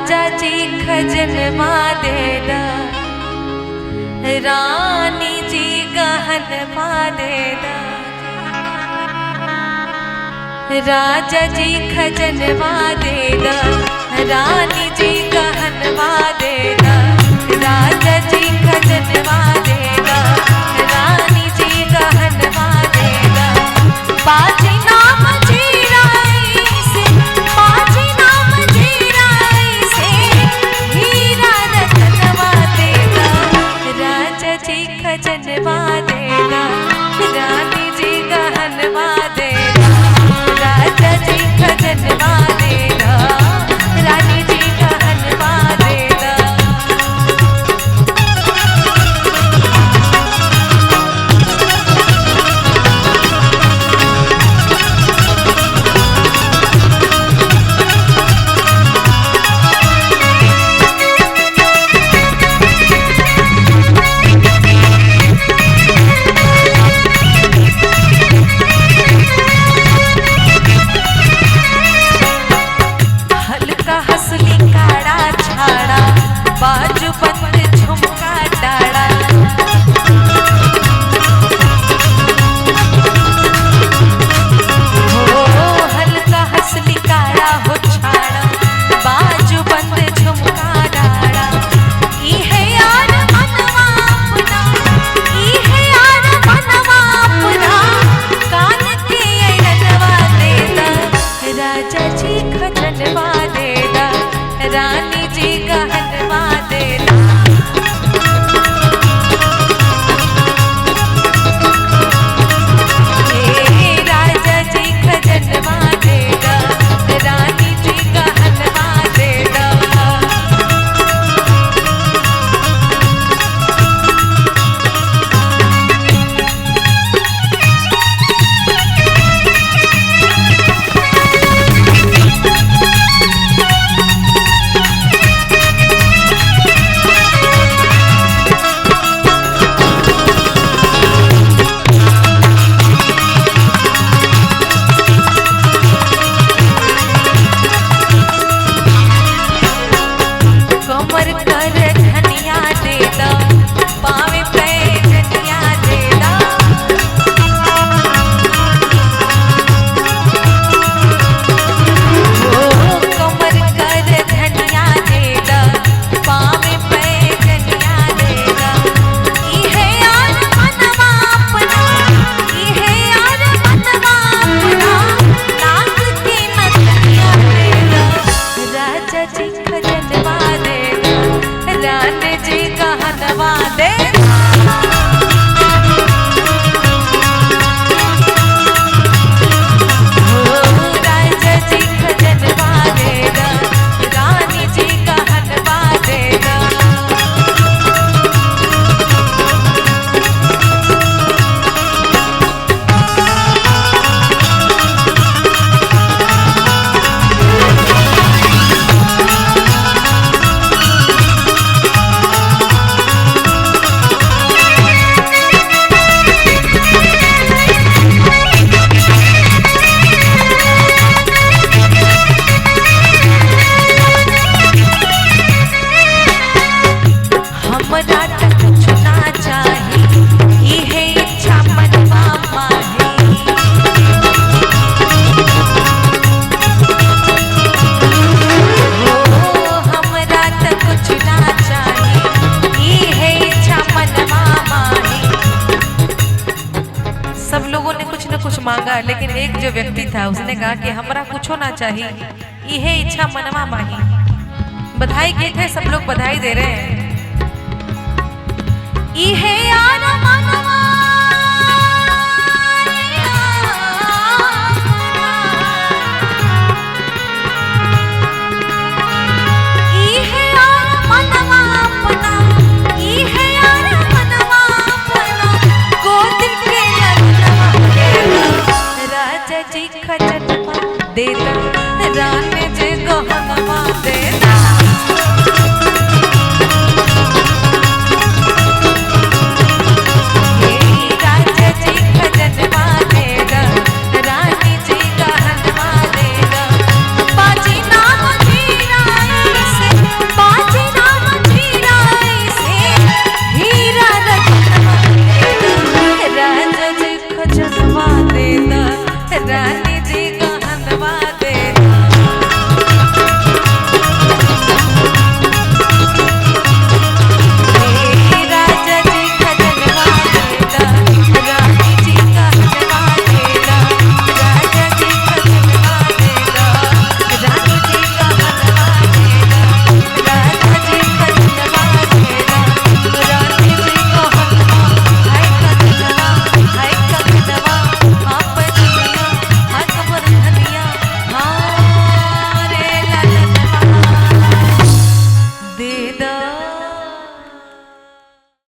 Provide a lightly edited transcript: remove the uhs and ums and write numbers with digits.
राजा जी खजनवा देदा, रानी जी गहनवा देदा। राजा जी खजनवा देदा, रानी जी गहनवा देदा। राजा जी खजनवा देदा, रानी जी गहनवा देदा। बाजी नाम जीराई से, बाजी नाम जीराई से, हीरा रतनवा देदा। राजा जी खजनवा देदा, रानी जी गहनवा देदा। राजा जी खजनवा देदा, रानी जी गहनवा देदा। बाजू बंद झुमका डाड़ा, हो हल्का हंसली काड़ा हो छाड़ा। बाजू बंद झुमका डाड़ा, इहे यार मनवा अपना, इहे यार मनवा अपना। कान के अरनवा देदा, राजा जी खजनवा देदा, रानी जी गहनवा देदा। राजा जी खजनवा देदा, रानी जी गहनवा देदा। कमर कर धनिया देदा, पावे पे धनिया देदा। ओ कमर कर धनिया देदा, पावे पे धनिया देदा। इहे यार मनवा अपना, इहे यार मनवा अपना। नाक के नथनिया देदा, राजा जी खजनवा देदा, रानी जी गहनवा देदा। राजा जी खजनवा देदा, रानी जी गहनवा देदा। हमरा त कुछ ना चाही, इहे इच्छा मनवा माही। हो हमरा त कुछ ना चाही, इहे इच्छा मनवा माही। सब लोगों ने कुछ न कुछ मांगा, लेकिन एक जो व्यक्ति था उसने कहा कि हमरा कुछो ना चाहिए, इहे इच्छा मनवा माही। बधाई गीत है, सब लोग बधाई दे रहे हैं। इहे यार मनवा, इहे यार मनवा अपना, इहे यार मनवा अपना। गोद के ललनवा देदा, राजा जी खजनवा देदा, रानी